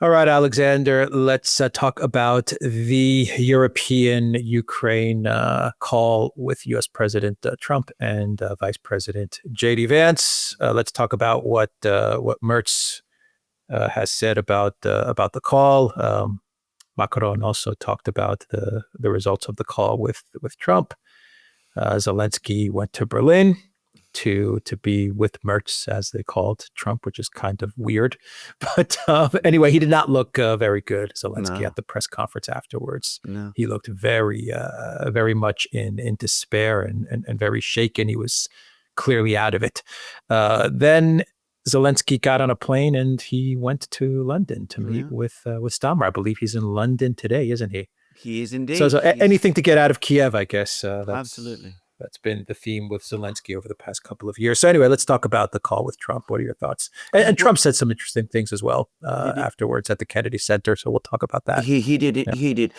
All right, Alexander, let's talk about the European Ukraine call with U.S. President Trump and Vice President J.D. Vance. Let's talk about what Mertz has said about the call. Macron also talked about the results of the call with Trump. Zelensky went to Berlin to be with Mertz, as they called Trump, which is kind of weird. But anyway, he did not look very good. Zelensky at the press conference afterwards, he looked very much in despair and very shaken. He was clearly out of it. Then Zelensky got on a plane and he went to London to meet with Stammer. I believe he's in London today, isn't he? He is indeed. So anything to get out of Kiev, I guess. Absolutely. That's been the theme with Zelensky over the past couple of years. So anyway, let's talk about the call with Trump. What are your thoughts? And Trump said some interesting things as well afterwards at the Kennedy Center. So we'll talk about that. He did it. Yeah. He did.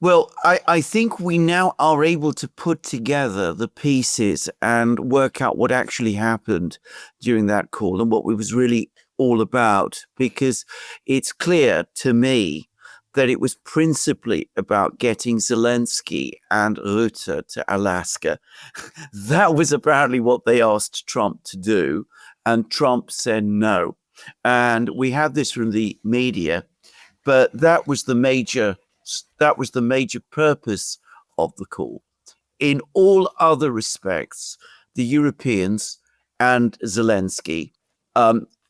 Well, I think we now are able to put together the pieces and work out what actually happened during that call and what it was really all about, because it's clear to me that it was principally about getting Zelensky and Rutte to Alaska. That was apparently what they asked Trump to do, and Trump said no. And we have this from the media, but that was the major purpose of the call. In all other respects, the Europeans and Zelensky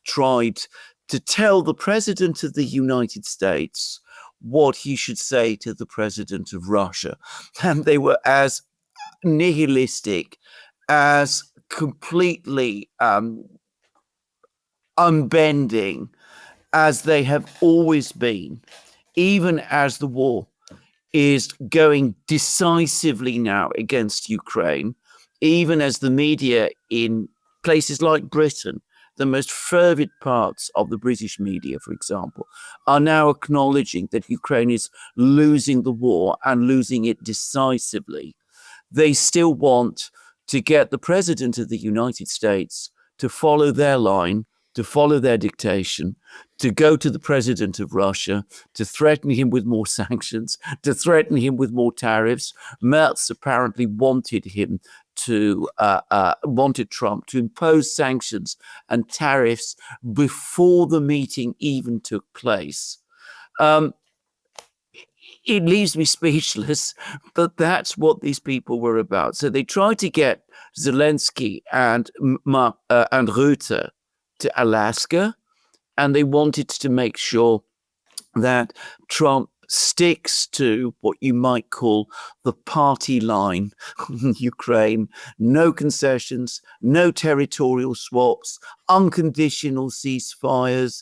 tried to tell the president of the United States what he should say to the president of Russia. And they were as nihilistic, as completely unbending as they have always been, even as the war is going decisively now against Ukraine, even as the media in places like Britain, the most fervid parts of the British media, for example, are now acknowledging that Ukraine is losing the war and losing it decisively. They still want to get the president of the United States to follow their line, to follow their dictation, to go to the president of Russia, to threaten him with more sanctions, to threaten him with more tariffs. Merz apparently wanted Trump to impose sanctions and tariffs before the meeting even took place. It leaves me speechless, but that's what these people were about. So they tried to get Zelensky and Rutte to Alaska, and they wanted to make sure that Trump sticks to what you might call the party line in Ukraine. No concessions, no territorial swaps, unconditional ceasefires,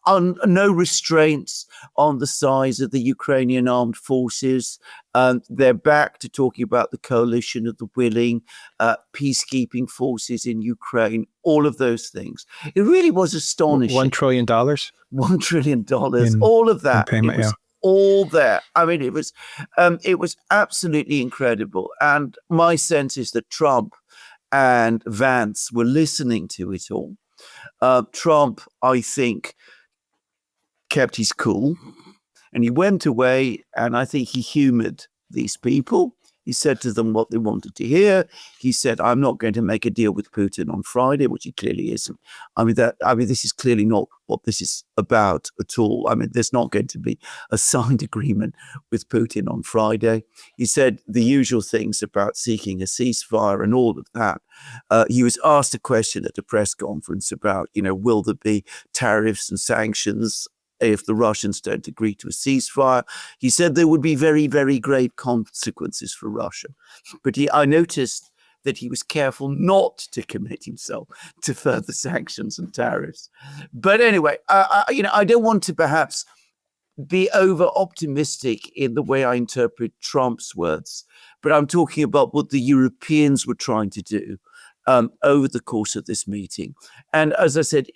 no restraints on the size of the Ukrainian armed forces. They're back to talking about the coalition of the willing, peacekeeping forces in Ukraine, all of those things. It really was astonishing. $1 trillion? $1 trillion, all of that. Payment, it was all there. I mean, it was absolutely incredible. And my sense is that Trump and Vance were listening to it all. Trump, I think, kept his cool, and he went away, and I think he humored these people. He said to them what they wanted to hear. He said, "I'm not going to make a deal with Putin on Friday," which he clearly isn't. This is clearly not what this is about at all. I mean, there's not going to be a signed agreement with Putin on Friday. He said the usual things about seeking a ceasefire and all of that. He was asked a question at a press conference about, will there be tariffs and sanctions if the Russians don't agree to a ceasefire. He said there would be very, very grave consequences for Russia. But I noticed that he was careful not to commit himself to further sanctions and tariffs. But anyway, I don't want to perhaps be over optimistic in the way I interpret Trump's words, but I'm talking about what the Europeans were trying to do over the course of this meeting. And as I said,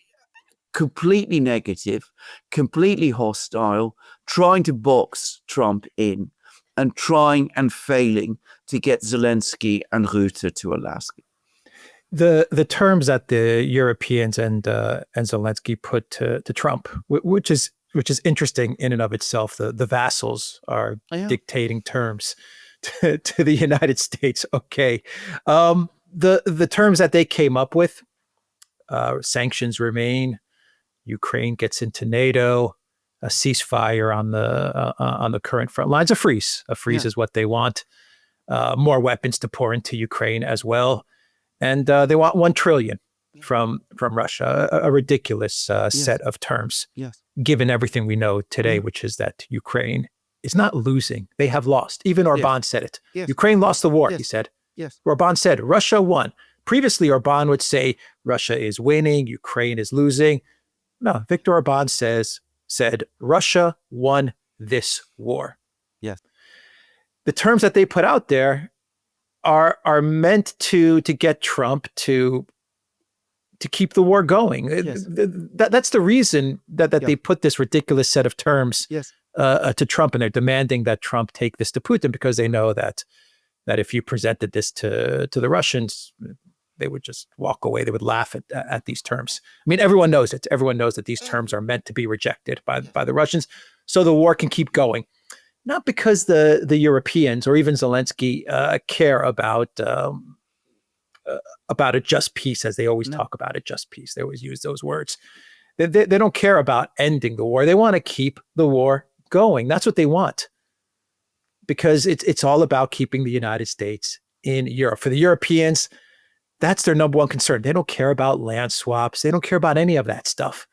completely negative, completely hostile, trying to box Trump in and trying and failing to get Zelensky and Rutte to Alaska. the terms that the Europeans and Zelensky put to Trump, which is interesting in and of itself. The vassals are dictating terms to the United States. Okay, the terms that they came up with: sanctions remain, Ukraine gets into NATO, a ceasefire on the current front lines, a freeze. A freeze is what they want. More weapons to pour into Ukraine as well. And they want 1 trillion from Russia, a ridiculous set of terms, given everything we know today, which is that Ukraine is not losing. They have lost. Even Orban said it. Ukraine lost the war, he said. Orban said Russia won. Previously, Orban would say Russia is winning, Ukraine is losing. No, Viktor Orban said Russia won this war. The terms that they put out there are meant to get Trump to keep the war going. That's the reason that they put this ridiculous set of terms to Trump, and they're demanding that Trump take this to Putin, because they know that if you presented this to the Russians, they would just walk away. They would laugh at these terms. I mean, everyone knows it. Everyone knows that these terms are meant to be rejected by the Russians, so the war can keep going. Not because the Europeans or even Zelensky care about a just peace, as they always talk about a just peace. They always use those words. They don't care about ending the war. They want to keep the war going. That's what they want, because it's all about keeping the United States in Europe. For the Europeans, that's their number one concern. They don't care about land swaps. They don't care about any of that stuff.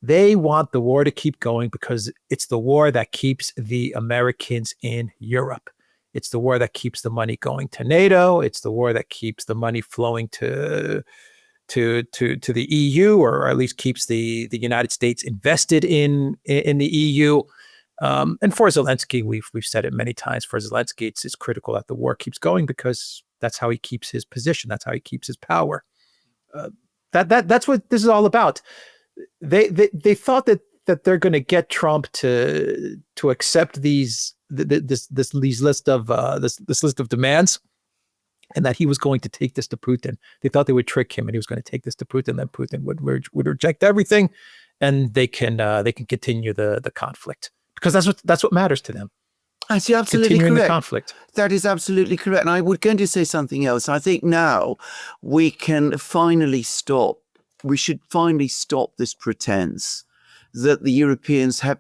They want the war to keep going because it's the war that keeps the Americans in Europe. It's the war that keeps the money going to NATO. It's the war that keeps the money flowing to the EU, or at least keeps the United States invested in the EU. And for Zelensky, we've said it many times. For Zelensky, it's critical that the war keeps going, because that's how he keeps his position. That's how he keeps his power. That's what this is all about. They thought that they're going to get Trump to accept this list of demands, and that he was going to take this to Putin. They thought they would trick him, and he was going to take this to Putin. Then Putin would reject everything, and they can continue the conflict, because that's what matters to them. That's absolutely Continuing correct. The conflict. That is absolutely correct. And I was going to say something else. I think now we can finally stop. We should finally stop this pretense that the Europeans have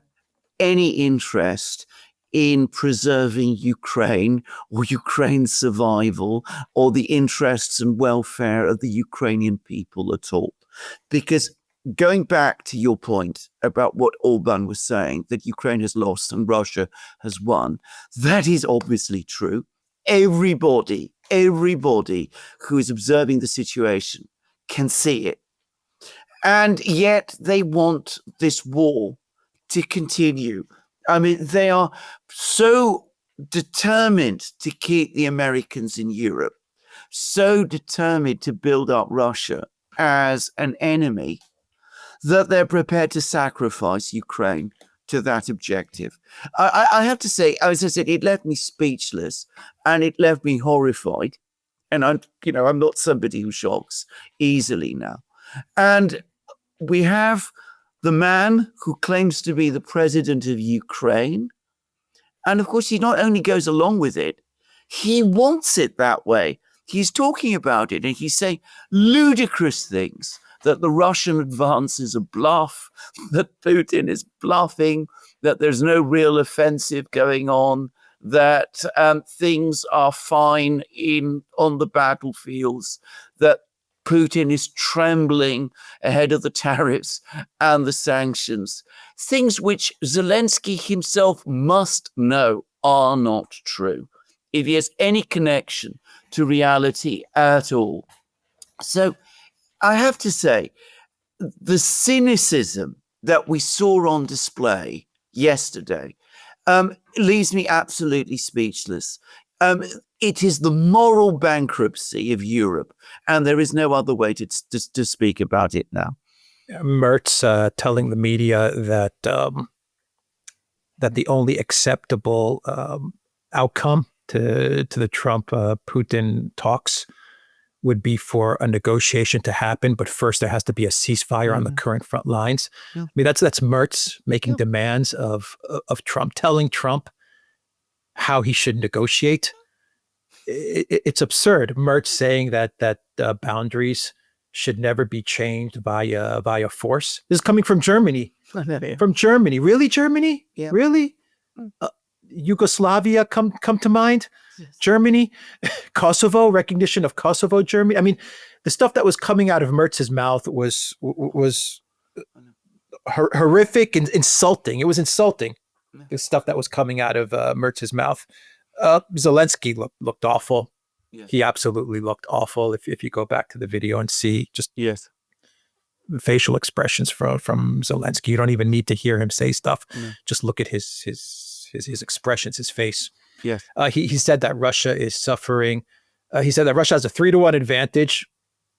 any interest in preserving Ukraine or Ukraine's survival or the interests and welfare of the Ukrainian people at all. Because going back to your point about what Orban was saying, that Ukraine has lost and Russia has won, that is obviously true. Everybody who is observing the situation can see it. And yet they want this war to continue. I mean, they are so determined to keep the Americans in Europe, so determined to build up Russia as an enemy, that they're prepared to sacrifice Ukraine to that objective. I have to say, as I said, it left me speechless and it left me horrified. And I'm not somebody who shocks easily now. And we have the man who claims to be the president of Ukraine. And of course, he not only goes along with it, he wants it that way. He's talking about it and he's saying ludicrous things, that the Russian advance is a bluff, that Putin is bluffing, that there's no real offensive going on, that things are fine on the battlefields, that Putin is trembling ahead of the tariffs and the sanctions, things which Zelensky himself must know are not true, if he has any connection to reality at all. So I have to say, the cynicism that we saw on display yesterday leaves me absolutely speechless. It is the moral bankruptcy of Europe, and there is no other way to speak about it now. Mertz telling the media that the only acceptable outcome to the Trump Putin talks would be for a negotiation to happen, but first there has to be a ceasefire on the current front lines. Yeah. I mean, that's Merz making demands of Trump, telling Trump how he should negotiate. It's absurd. Merz saying that boundaries should never be changed via force. This is coming from Germany. From Germany, really, Germany, really. Yugoslavia come to mind. Yes. Germany, Kosovo, recognition of Kosovo, Germany. I mean, the stuff that was coming out of Merz's mouth was horrific and insulting. It was insulting. The stuff that was coming out of Merz's mouth. Zelensky looked awful. Yes. He absolutely looked awful. If you go back to the video and see just facial expressions from Zelensky, you don't even need to hear him say stuff. Just look at his expressions, his face. Yes. He said that Russia is suffering. He said that Russia has a 3-to-1 advantage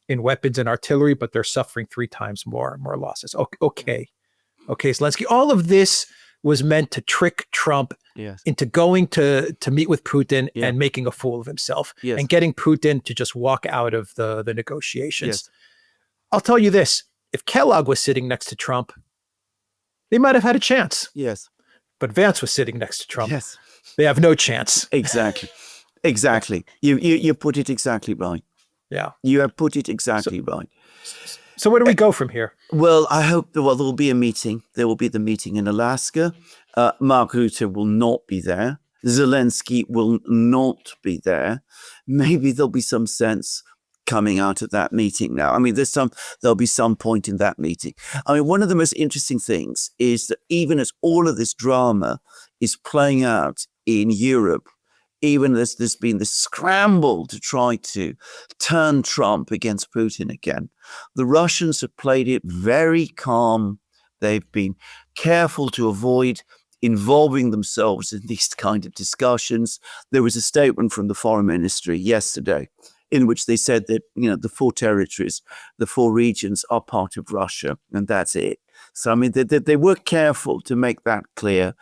in weapons and artillery, but they're suffering 3 times more losses. Okay, Zelensky. All of this was meant to trick Trump into going to meet with Putin and making a fool of himself and getting Putin to just walk out of the negotiations. Yes. I'll tell you this: if Kellogg was sitting next to Trump, they might have had a chance. Yes. But Vance was sitting next to Trump. Yes. They have no chance. Exactly. You put it exactly right. Yeah. You have put it exactly right. So where do we go from here? Well, I hope there will be a meeting. There will be the meeting in Alaska. Mark Rutte will not be there. Zelensky will not be there. Maybe there'll be some sense coming out of that meeting now. I mean, there'll be some point in that meeting. I mean, one of the most interesting things is that even as all of this drama is playing out in Europe, even as there's been this scramble to try to turn Trump against Putin again, the Russians have played it very calm. They've been careful to avoid involving themselves in these kind of discussions. There was a statement from the foreign ministry yesterday in which they said that, the 4 territories, the 4 regions are part of Russia, and that's it. So, I mean, they were careful to make that clear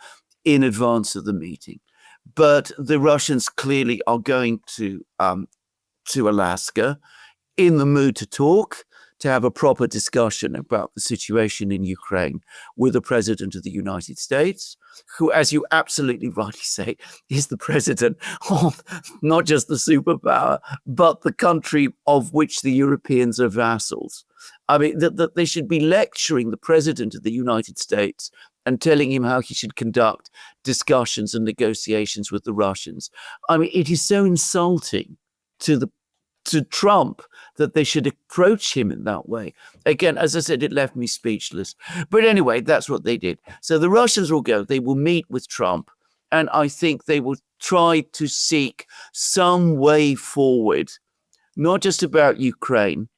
in advance of the meeting. But the Russians clearly are going to Alaska in the mood to talk, to have a proper discussion about the situation in Ukraine with the President of the United States, who, as you absolutely rightly say, is the president of not just the superpower, but the country of which the Europeans are vassals. I mean, that they should be lecturing the President of the United States and telling him how he should conduct discussions and negotiations with the Russians. I mean, it is so insulting to Trump that they should approach him in that way. Again, as I said, it left me speechless. But anyway, that's what they did. So the Russians will go, they will meet with Trump, and I think they will try to seek some way forward, not just about Ukraine,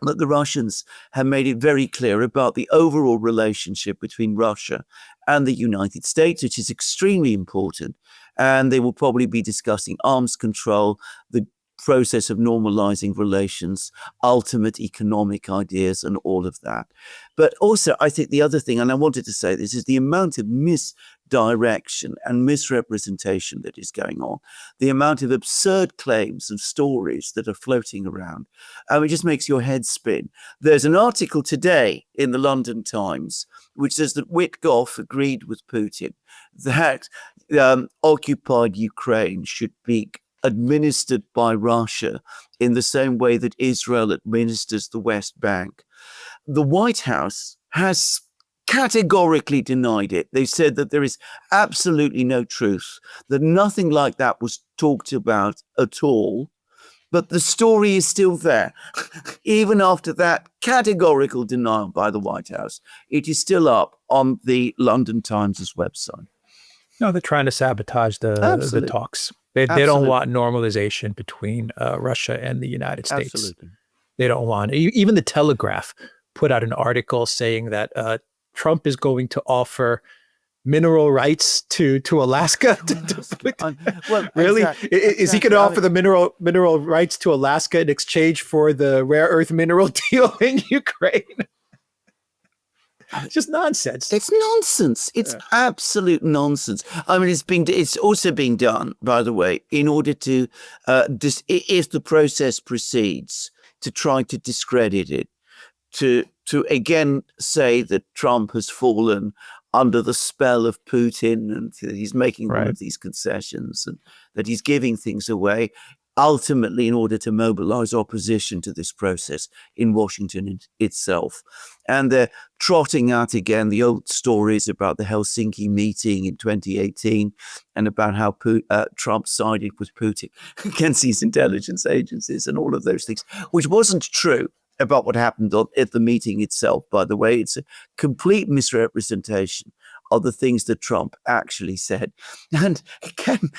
but the Russians have made it very clear about the overall relationship between Russia and the United States, which is extremely important. And they will probably be discussing arms control, the process of normalizing relations, ultimate economic ideas, and all of that. But also, I think the other thing, and I wanted to say this, is the amount of misdirection and misrepresentation that is going on, the amount of absurd claims and stories that are floating around. It just makes your head spin. There's an article today in the London Times which says that Witkoff agreed with Putin that occupied Ukraine should be administered by Russia in the same way that Israel administers the West Bank. The White House has categorically denied it. They said that there is absolutely no truth, that nothing like that was talked about at all. But the story is still there. Even after that categorical denial by the White House, it is still up on the London Times' website. No, they're trying to sabotage the talks. They don't want normalization between Russia and the United States. Absolutely. They don't want. Even the Telegraph put out an article saying that Trump is going to offer mineral rights to Alaska. Well, really? Exactly. Is he going to offer the mineral rights to Alaska in exchange for the rare earth mineral deal in Ukraine? just nonsense. It's nonsense. It's absolute nonsense. I mean, it's also being done, by the way, in order to, if the process proceeds, to try to discredit it, to again say that Trump has fallen under the spell of Putin and that he's making all of these concessions and that he's giving things away, ultimately in order to mobilize opposition to this process in Washington itself. And they're trotting out again the old stories about the Helsinki meeting in 2018 and about how Trump sided with Putin against these intelligence agencies and all of those things, which wasn't true about what happened at the meeting itself, by the way. It's a complete misrepresentation of the things that Trump actually said. And again,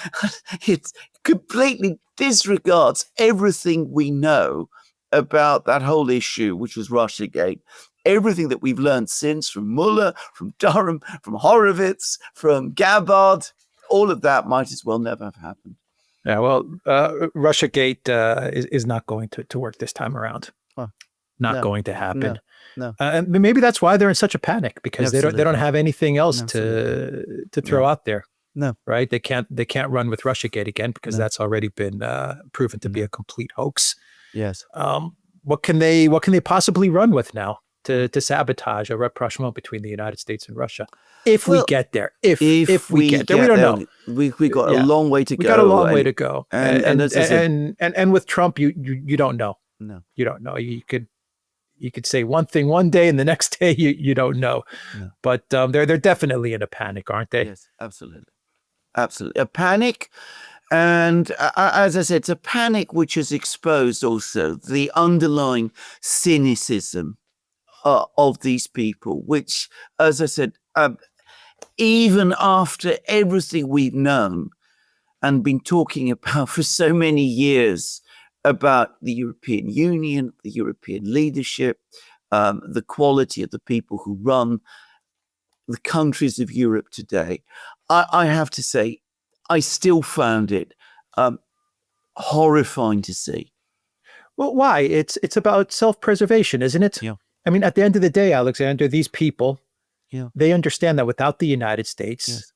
it completely disregards everything we know about that whole issue, which was Russiagate. Everything that we've learned since from Mueller, from Duran, from Horowitz, from Gabbard, all of that might as well never have happened. Yeah, well, Russiagate is not going to work this time around. Not going to happen. No. And maybe that's why they're in such a panic, because they don't have anything else Absolutely. to throw out there. No. Right? They can't run with Russiagate again because that's already been proven to be a complete hoax. Yes. What can they possibly run with now to sabotage a rapprochement between the United States and Russia? If we get there, if we get there, we don't know. We got a long way to go. We got a long way to go. And with Trump, you don't know. No. You don't know. You could say one thing one day and the next day you don't know. No. But they're definitely in a panic, aren't they? Yes, absolutely. Absolutely. A panic. And as I said, it's a panic which has exposed also the underlying cynicism of these people, which, as I said, even after everything we've known and been talking about for so many years about the European Union, the European leadership, the quality of the people who run the countries of Europe today, I have to say, I still found it horrifying to see. Well, why? It's about self-preservation, isn't it? Yeah. I mean, at the end of the day, Alexander, these people, they understand that without the United States,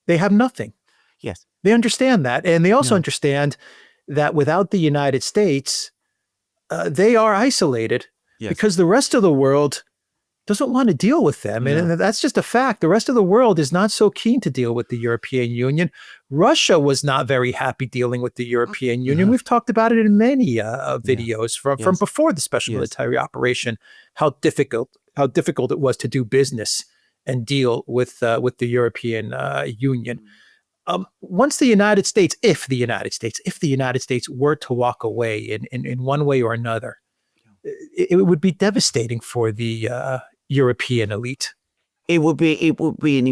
they have nothing. Yes. They understand that. And they also understand that without the United States, they are isolated because the rest of the world doesn't want to deal with them. And that's just a fact. The rest of the world is not so keen to deal with the European Union. Russia was not very happy dealing with the European Union. We've talked about it in many videos from before the special military operation, how difficult it was to do business and deal with the European Union. Once the United States, if the United States were to walk away in one way or another, it would be devastating for the European elite. It would be an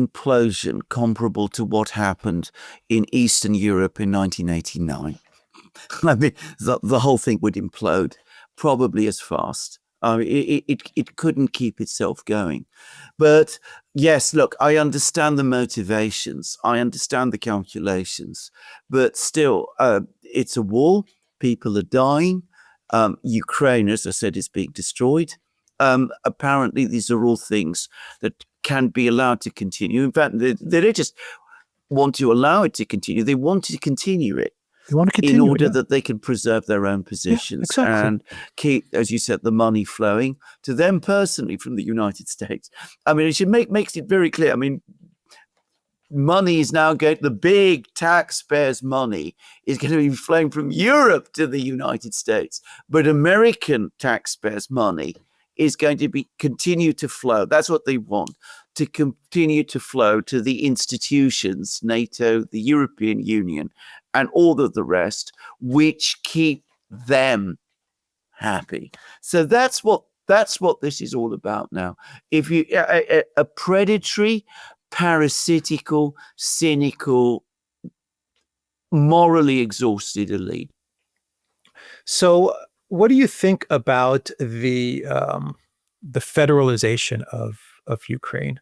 implosion comparable to what happened in Eastern Europe in 1989. I mean, the whole thing would implode probably as fast. It couldn't keep itself going. But yes, look, I understand the motivations. I understand the calculations. But still, it's a war. People are dying. Ukraine, as I said, is being destroyed. Apparently, these are all things that can be allowed to continue. In fact, they don't just want to allow it to continue. They want to continue it. They want to continue in order that they can preserve their own positions and keep, as you said, the money flowing to them personally from the United States. I mean, it should makes it very clear. I mean, money is now the big taxpayers' money is going to be flowing from Europe to the United States, but American taxpayers' money is going to continue to flow. That's what they want, to continue to flow to the institutions, NATO, the European Union, and all of the rest, which keep them happy. So that's what this is all about now. If you a predatory, parasitical, cynical, morally exhausted elite. So, what do you think about the federalization of Ukraine?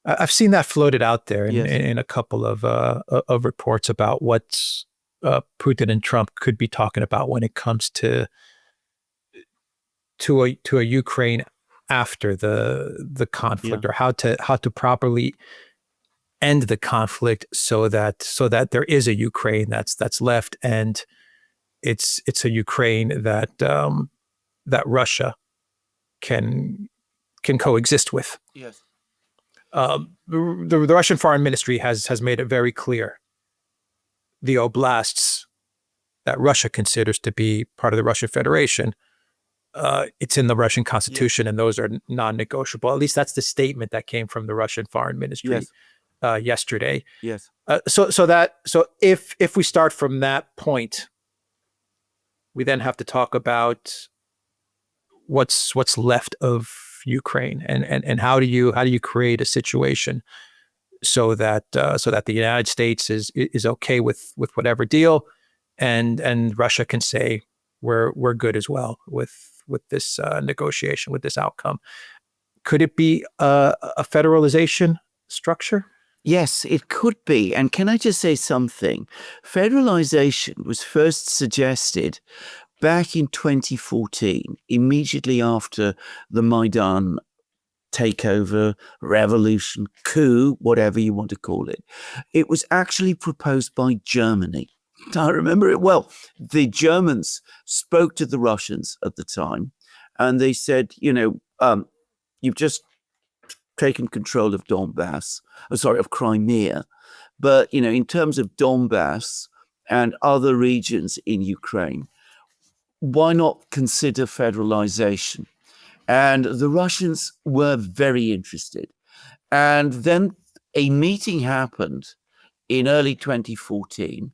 I've seen that floated out there in a couple of reports about what Putin and Trump could be talking about when it comes to a Ukraine after the conflict, Yeah. or how to properly end the conflict so that there is a Ukraine that's left, and it's a Ukraine that Russia can coexist with. Yes. The Russian Foreign Ministry has made it very clear the oblasts that Russia considers to be part of the Russian Federation, it's in the Russian Constitution, and those are non-negotiable. At least that's the statement that came from the Russian Foreign Ministry yesterday. Yes. So if we start from that point, we then have to talk about what's left of Ukraine, and how do you create a situation so that the United States is okay with whatever deal, and Russia can say we're good as well with this negotiation, with this outcome. Could it be a federalization structure? Yes, it could be. And can I just say something? Federalization was first suggested back in 2014, immediately after the Maidan takeover, revolution, coup, whatever you want to call it. It was actually proposed by Germany. I remember it well. The Germans spoke to the Russians at the time, and they said, you've just taken control of of Crimea. But, in terms of Donbass and other regions in Ukraine, why not consider federalization? And the Russians were very interested. And then a meeting happened in early 2014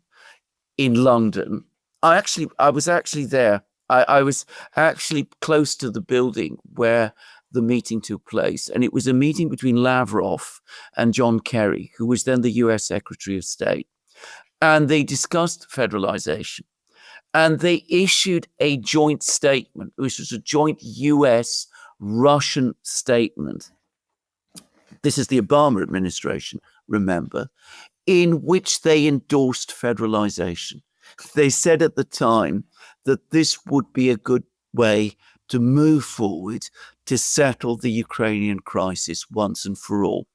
in London. I was actually there. I was actually close to the building where the meeting took place. And it was a meeting between Lavrov and John Kerry, who was then the US Secretary of State. And they discussed federalization. And they issued a joint statement, which was a joint US Russian statement. This is the Obama administration, remember, in which they endorsed federalization. They said at the time that this would be a good way to move forward to settle the Ukrainian crisis once and for all.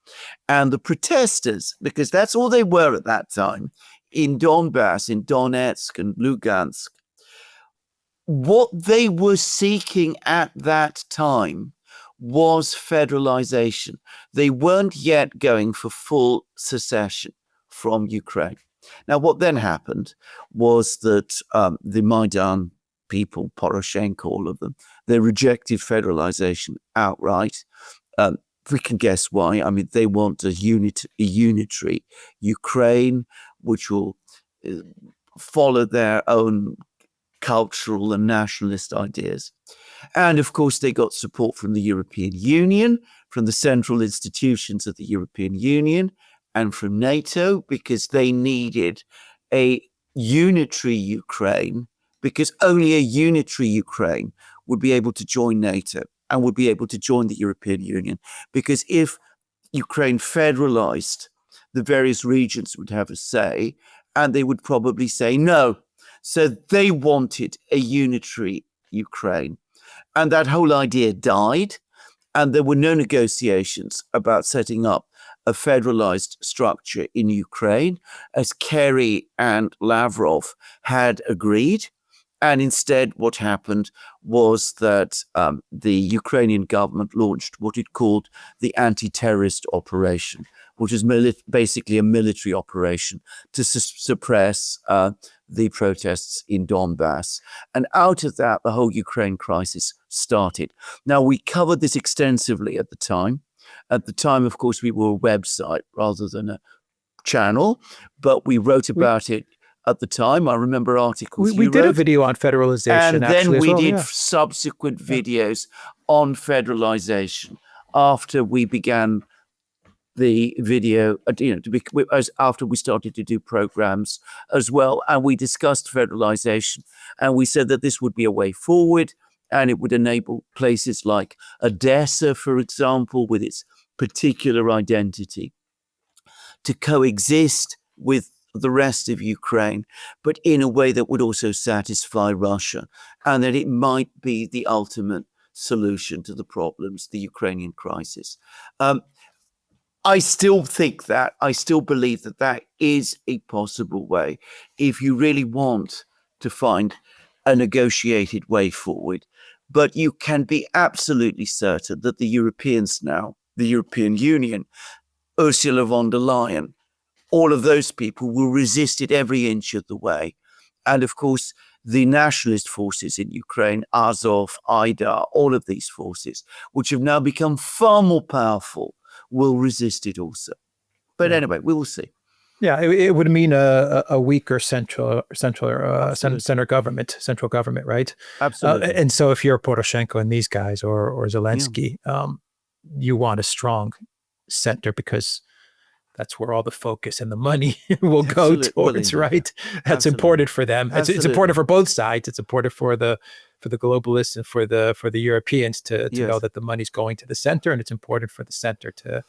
And the protesters, because that's all they were at that time, in Donbass, in Donetsk and Lugansk, what they were seeking at that time was federalization. They weren't yet going for full secession from Ukraine. Now, what then happened was that the Maidan people, Poroshenko, all of them, they rejected federalization outright. We can guess why. I mean, they want a unitary Ukraine, which will follow their own cultural and nationalist ideas. And of course, they got support from the European Union, from the central institutions of the European Union, and from NATO, because they needed a unitary Ukraine, because only a unitary Ukraine would be able to join NATO and would be able to join the European Union. Because if Ukraine federalized, the various regions would have a say, and they would probably say no. So they wanted a unitary Ukraine. And that whole idea died. And there were no negotiations about setting up a federalized structure in Ukraine, as Kerry and Lavrov had agreed. And instead, what happened was that the Ukrainian government launched what it called the anti-terrorist operation, which is basically a military operation to suppress the protests in Donbass. And out of that, the whole Ukraine crisis started. Now, we covered this extensively at the time. At the time, of course, we were a website rather than a channel, but we wrote about it at the time. I remember articles we did a video on federalization, and actually, then we did yeah. subsequent videos on federalization after we began the video, after we started to do programs as well. And we discussed federalization, and we said that this would be a way forward, and it would enable places like Odessa, for example, with its particular identity, to coexist with the rest of Ukraine, but in a way that would also satisfy Russia, and that it might be the ultimate solution to the problems, the Ukrainian crisis. I still think that, I still believe that that is a possible way if you really want to find a negotiated way forward. But you can be absolutely certain that the Europeans now, the European Union, Ursula von der Leyen, all of those people will resist it every inch of the way. And of course, the nationalist forces in Ukraine, Azov, Aida, all of these forces, which have now become far more powerful, will resist it also. But anyway, we will see. Yeah, it would mean a weaker central central government, right? Absolutely. And so if you're Poroshenko and these guys or Zelensky, you want a strong center because that's where all the focus and the money will go towards, right? That's important for them. It's important for both sides. It's important for the globalists and for the Europeans to know that the money's going to the center, and it's important for the center to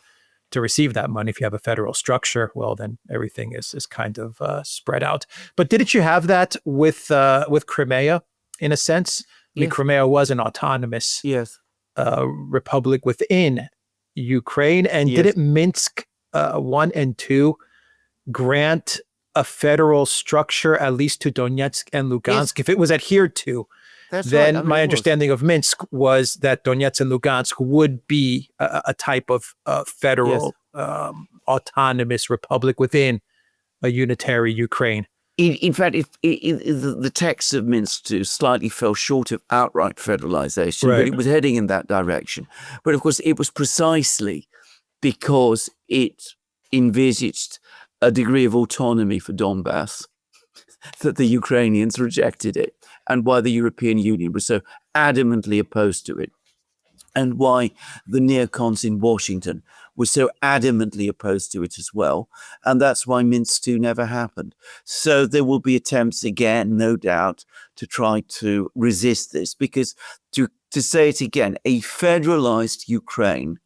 receive that money. If you have a federal structure, well, then everything is kind of spread out. But didn't you have that with Crimea in a sense? I mean, Crimea was an autonomous republic within Ukraine, and didn't Minsk 1 and 2 grant a federal structure at least to Donetsk and Lugansk if it was adhered to? Then my understanding of Minsk was that Donetsk and Lugansk would be a type of federal autonomous republic within a unitary Ukraine. In fact, the text of Minsk II slightly fell short of outright federalization, but it was heading in that direction. But of course, it was precisely because it envisaged a degree of autonomy for Donbass that the Ukrainians rejected it, and why the European Union was so adamantly opposed to it, and why the neocons in Washington were so adamantly opposed to it as well. And that's why Minsk II never happened. So there will be attempts again, no doubt, to try to resist this, because to say it again, a federalized Ukraine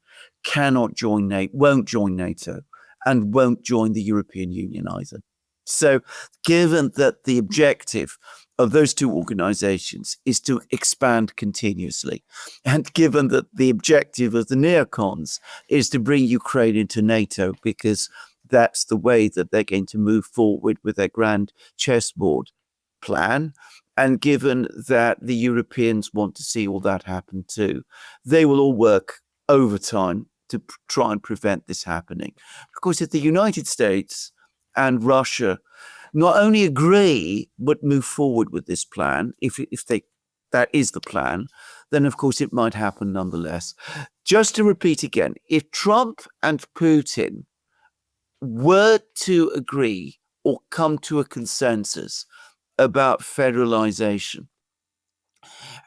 cannot join NATO, won't join NATO, and won't join the European Union either. So given that the objective of those two organizations is to expand continuously, and given that the objective of the neocons is to bring Ukraine into NATO, because that's the way that they're going to move forward with their grand chessboard plan, and given that the Europeans want to see all that happen too, they will all work overtime to try and prevent this happening. Of course, if the United States and Russia not only agree but move forward with this plan, if that is the plan, then of course it might happen nonetheless. Just to repeat again, if Trump and Putin were to agree or come to a consensus about federalization,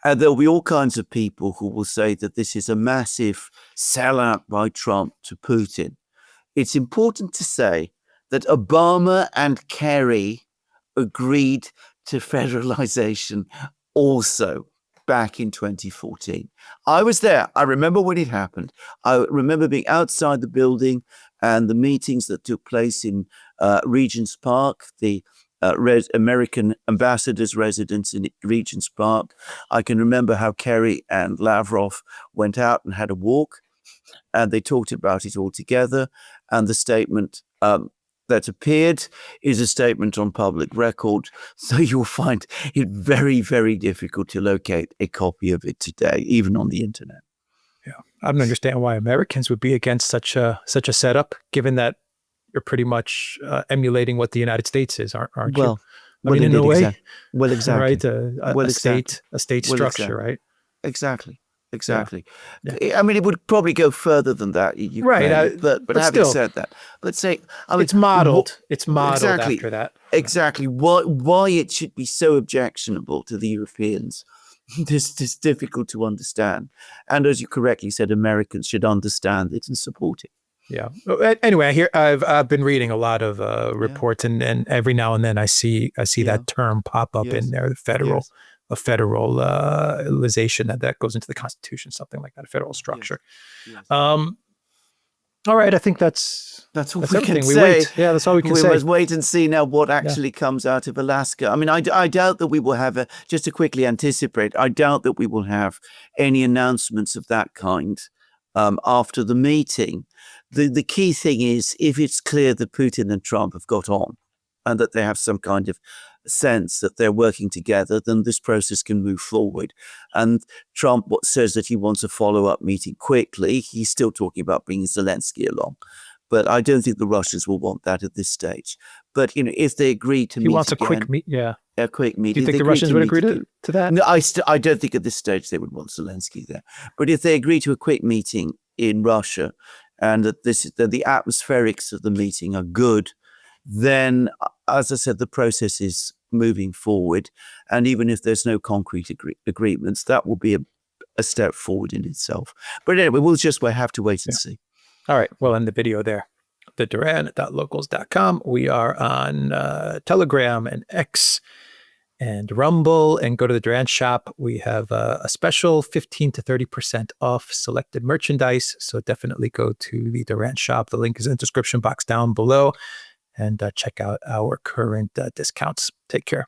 and there'll be all kinds of people who will say that this is a massive sellout by Trump to Putin. It's important to say that Obama and Kerry agreed to federalization also back in 2014. I was there. I remember when it happened. I remember being outside the building and the meetings that took place in Regent's Park, the American ambassador's residence in Regent's Park. I can remember how Kerry and Lavrov went out and had a walk, and they talked about it all together. And the statement that appeared is a statement on public record. So you'll find it very, very difficult to locate a copy of it today, even on the internet. Yeah, I don't understand why Americans would be against such a setup, given that you're pretty much emulating what the United States is, aren't you? I mean, in a way. Exactly. Right? A state structure, right? Exactly. Yeah. I mean, it would probably go further than that. Right. But having said that, let's say, I mean, it's modeled. It's modeled after that. Exactly. Why it should be so objectionable to the Europeans, this is difficult to understand. And as you correctly said, Americans should understand it and support it. Yeah. Anyway, I've been reading a lot of reports, and every now and then I see that term pop up in there, the federalization that goes into the Constitution, something like that, a federal structure. All right, I think that's That's all That's we can everything. We say. wait. Yeah, that's all we can We say. must wait and see now what actually comes out of Alaska. I mean, I doubt that we will have just to quickly anticipate, I doubt that we will have any announcements of that kind after the meeting. The key thing is if it's clear that Putin and Trump have got on and that they have some kind of sense that they're working together, then this process can move forward. And Trump says that he wants a follow-up meeting quickly. He's still talking about bringing Zelensky along. But I don't think the Russians will want that at this stage. But, if they agree to He meet wants again, a quick meet. Yeah. a quick meeting. Do you think the Russians would agree to that? No, I don't think at this stage they would want Zelensky there. But if they agree to a quick meeting in Russia and that the atmospherics of the meeting are good, then, as I said, the process is moving forward. And even if there's no concrete agreements, that will be a step forward in itself. But anyway, we'll have to wait and see. All right. We'll end the video there. The Duran.locals.com. We are on Telegram and X and Rumble, and go to the Duran shop. We have a special 15 to 30% off selected merchandise. So definitely go to the Duran shop. The link is in the description box down below, and check out our current discounts. Take care.